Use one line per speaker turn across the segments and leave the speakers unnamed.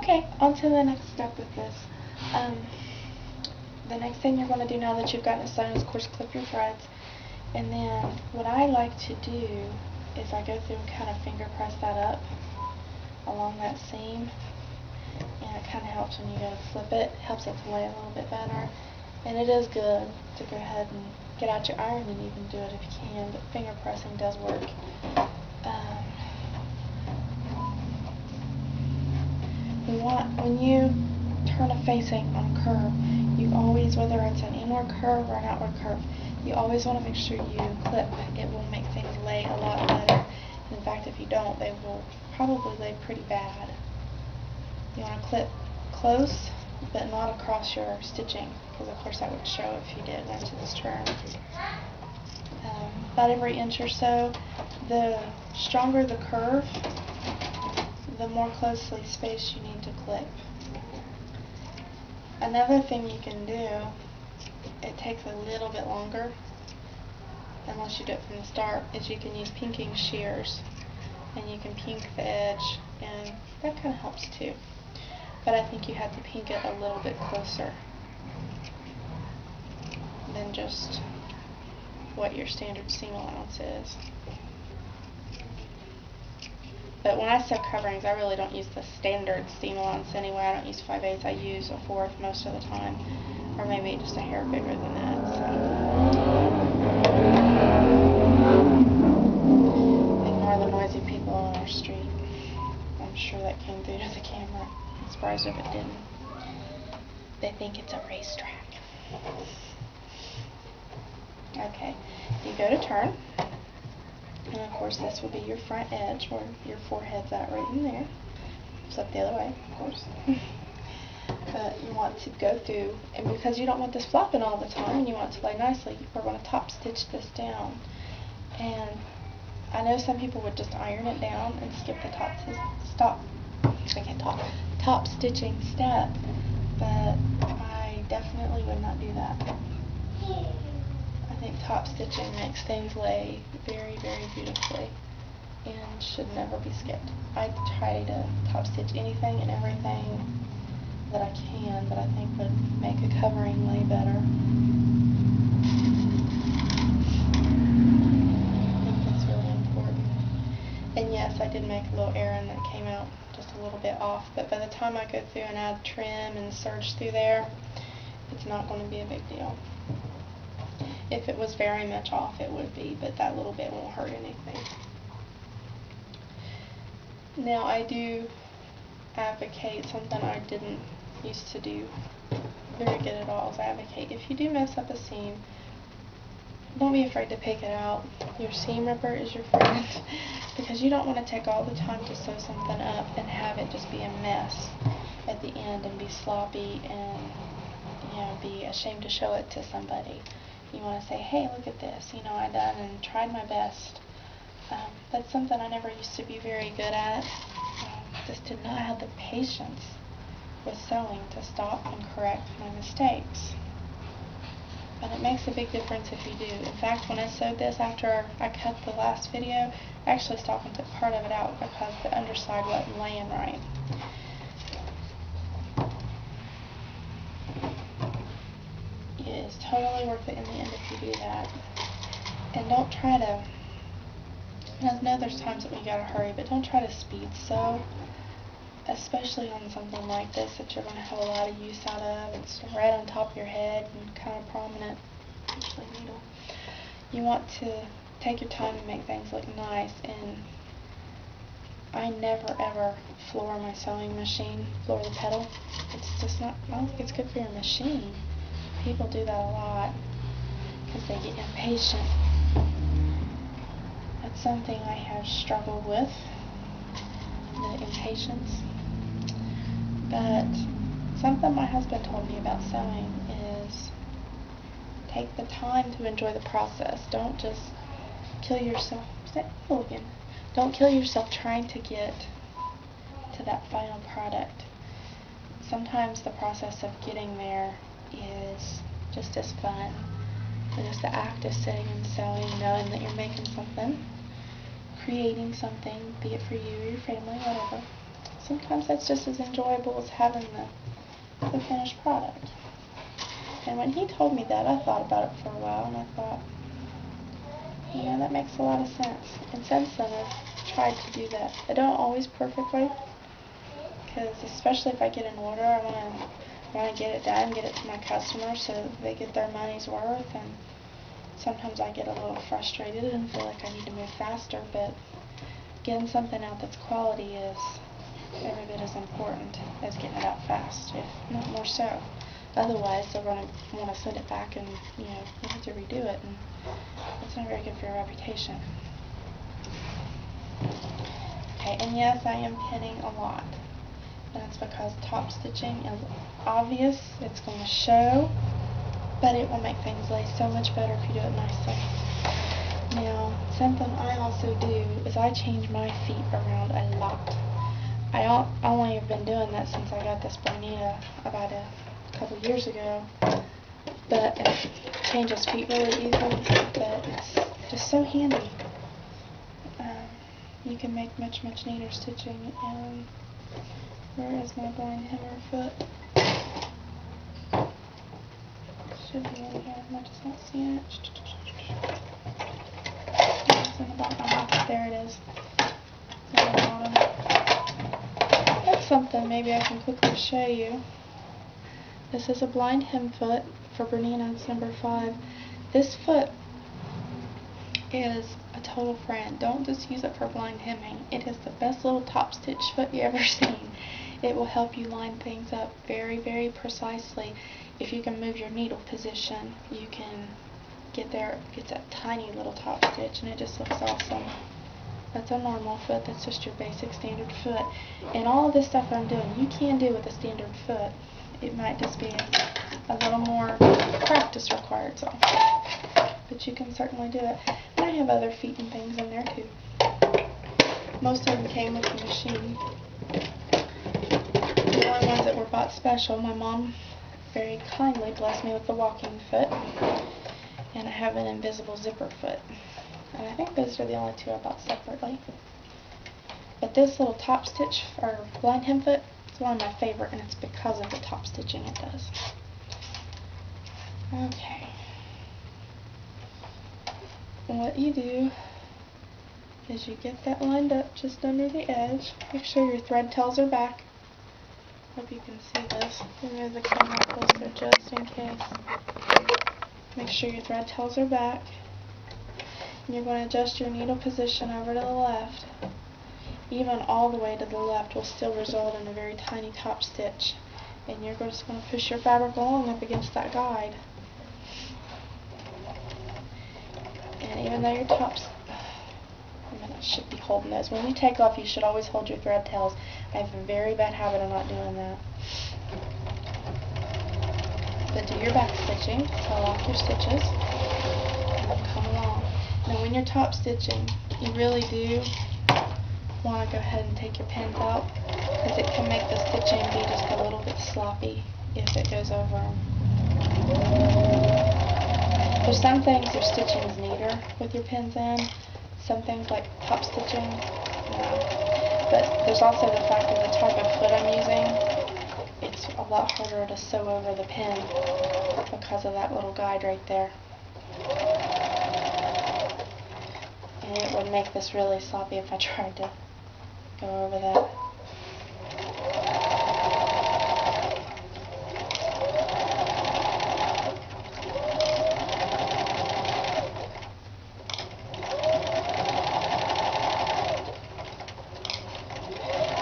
Okay, on to the next step with this. The next thing you're going to do now that you've gotten it sewn is, of course, clip your threads. And then what I like to do is I go through and kind of finger press that up along that seam. And it kind of helps when you go to flip it. It helps it to lay a little bit better. And it is good to go ahead and get out your iron and even do it if you can, but finger pressing does work. When you turn a facing on a curve, you always, whether it's an inward curve or an outward curve, you always want to make sure you clip. It will make things lay a lot better. In fact, if you don't, they will probably lay pretty bad. You want to clip close, but not across your stitching, because of course that would show if you did once it's turned. About every inch or so. The stronger the curve, the more closely spaced you need to clip. Another thing you can do, it takes a little bit longer, unless you do it from the start, is you can use pinking shears, and you can pink the edge, and that kind of helps too. But I think you have to pink it a little bit closer than just what your standard seam allowance is. But when I sew coverings, I really don't use the standard seam allowance anyway. I don't use 5/8, I use a 1/4 most of the time, or maybe just a hair bigger than that. So ignore the noisy people on our street. I'm sure that came through to the camera. I'm surprised if it didn't. They think it's a racetrack. Okay, you go to turn. And of course this will be your front edge, where your forehead's at, right in there. Flip the other way, of course. But you want to go through, and because you don't want this flopping all the time, and you want it to lay nicely, we're going to top stitch this down. And I know some people would just iron it down and skip the top stitching step, but I definitely would not do that. I think top stitching makes things lay very, very beautifully and should never be skipped. I try to top stitch anything and everything that I can that I think would make a covering lay better. I think that's really important. And yes, I did make a little error and that came out just a little bit off, but by the time I go through and add trim and serge through there, it's not going to be a big deal. If it was very much off, it would be, but that little bit won't hurt anything. Now, I do advocate something I didn't used to do very good at all, is advocate if you do mess up a seam, don't be afraid to pick it out. Your seam ripper is your friend, because you don't want to take all the time to sew something up and have it just be a mess at the end and be sloppy and, you know, be ashamed to show it to somebody. You want to say, hey, look at this, you know, I done and tried my best. That's something I never used to be very good at. Just did not have the patience with sewing to stop and correct my mistakes. But it makes a big difference if you do. In fact, when I sewed this after I cut the last video, I actually stopped and took part of it out because the underside wasn't laying right. It is totally worth it in the end if you do that. And don't try to, I know there's times that we gotta hurry, but don't try to speed sew, especially on something like this that you're gonna have a lot of use out of. It's right on top of your head and kind of prominent, actually needle. You want to take your time and make things look nice, and I never ever floor my sewing machine, floor the pedal. It's just not, I don't think it's good for your machine. People do that a lot because they get impatient. That's something I have struggled with, the impatience. But something my husband told me about sewing is take the time to enjoy the process. Don't just kill yourself. Don't kill yourself trying to get to that final product. Sometimes the process of getting there is just as fun. Just the act of sitting and sewing, knowing that you're making something, creating something, be it for you or your family, whatever. sometimes that's just as enjoyable as having the finished product. And when he told me that, I thought about it for a while, and I thought, you know, that makes a lot of sense. And since then, I've tried to do that. I don't always perfectly, because especially if I get an order, I want to get it done, get it to my customers so that they get their money's worth. And sometimes I get a little frustrated and feel like I need to move faster, but getting something out that's quality is every bit as important as getting it out fast, if not more so. Otherwise, they're going to want to send it back, and you have to redo it, and it's not very good for your reputation. Okay, and yes, I am pinning a lot, and that's because top stitching is obvious. It's going to show, but it will make things lay so much better if you do it nicely. Now, something I also do is I change my feet around a lot. I only have been doing that since I got this Bernina about a couple years ago, but it changes feet really easily, but it's just so handy. You can make much neater stitching. And where is my blind hammer foot? Should be in here. I just don't see it. It's in the bottom. There it is. It's in the bottom. That's something maybe I can quickly show you. This is a blind hem foot for Bernina. It's number 5. This foot is a total friend. Don't just use it for blind hemming. It is the best little top stitch foot you ever seen. It will help you line things up very, very precisely. If you can move your needle position, you can get there. It's a tiny little top stitch, and it just looks awesome. That's a normal foot. That's just your basic standard foot. And all of this stuff I'm doing, you can do with a standard foot. It might just be a little more practice required, so. But you can certainly do it. And I have other feet and things in there too. Most of them came with the machine. The only ones that were bought special, my mom very kindly blessed me with the walking foot, and I have an invisible zipper foot. And I think those are the only 2 I bought separately. But this little top stitch, or blind hem foot, is one of my favorite, and it's because of the top stitching it does. Okay. What you do is you get that lined up just under the edge. Make sure your thread tails are back. Hope you can see this. Move the camera closer just in case. Make sure your thread tails are back. And you're going to adjust your needle position over to the left. Even all the way to the left will still result in a very tiny top stitch. And you're just going to push your fabric along up against that guide. And even though your tops, I should be holding those. When you take off, you should always hold your thread tails. I have a very bad habit of not doing that. But do your back stitching, tail off your stitches, and then come along. Now when you're top stitching, you really do want to go ahead and take your pins out, because it can make the stitching be just a little bit sloppy if it goes over them. For some things, your stitching is neater with your pins in. Some things like top stitching, no. But there's also the fact that the type of foot I'm using, it's a lot harder to sew over the pin because of that little guide right there. And it would make this really sloppy if I tried to go over that.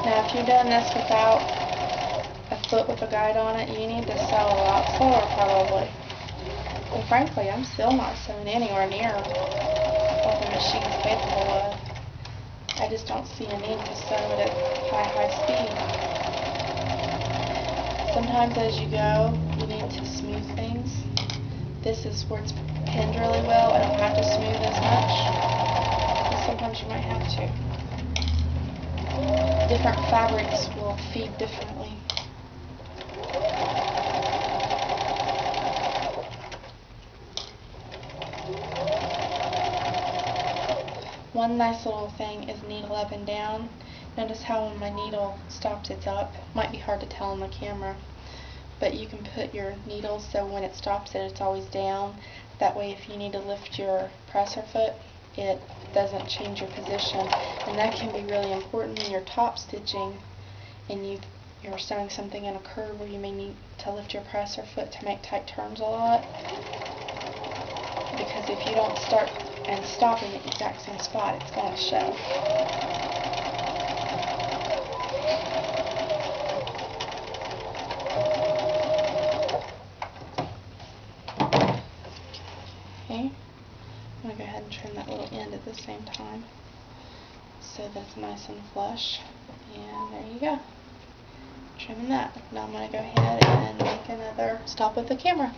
Now if you're doing this without a foot with a guide on it, you need to sew a lot slower probably. And frankly, I'm still not sewing anywhere near what the machine's capable of. I just don't see a need to sew it at high speed. Sometimes as you go, you need to smooth things. This is where it's pinned really well. I don't have to smooth as much. And sometimes you might have to. Different fabrics will feed differently. One nice little thing is needle up and down. Notice how when my needle stops it's up. Might be hard to tell on the camera, but you can put your needle so when it stops it's always down. That way if you need to lift your presser foot, it doesn't change your position. And that can be really important when you're top stitching and you're sewing something in a curve where you may need to lift your presser foot to make tight turns a lot. Because if you don't start and stop in the exact same spot, it's going to show. Okay, I'm going to go ahead and trim that little end at the same time so that's nice and flush. And there you go. Trimming that. Now I'm going to go ahead and make another stop with the camera.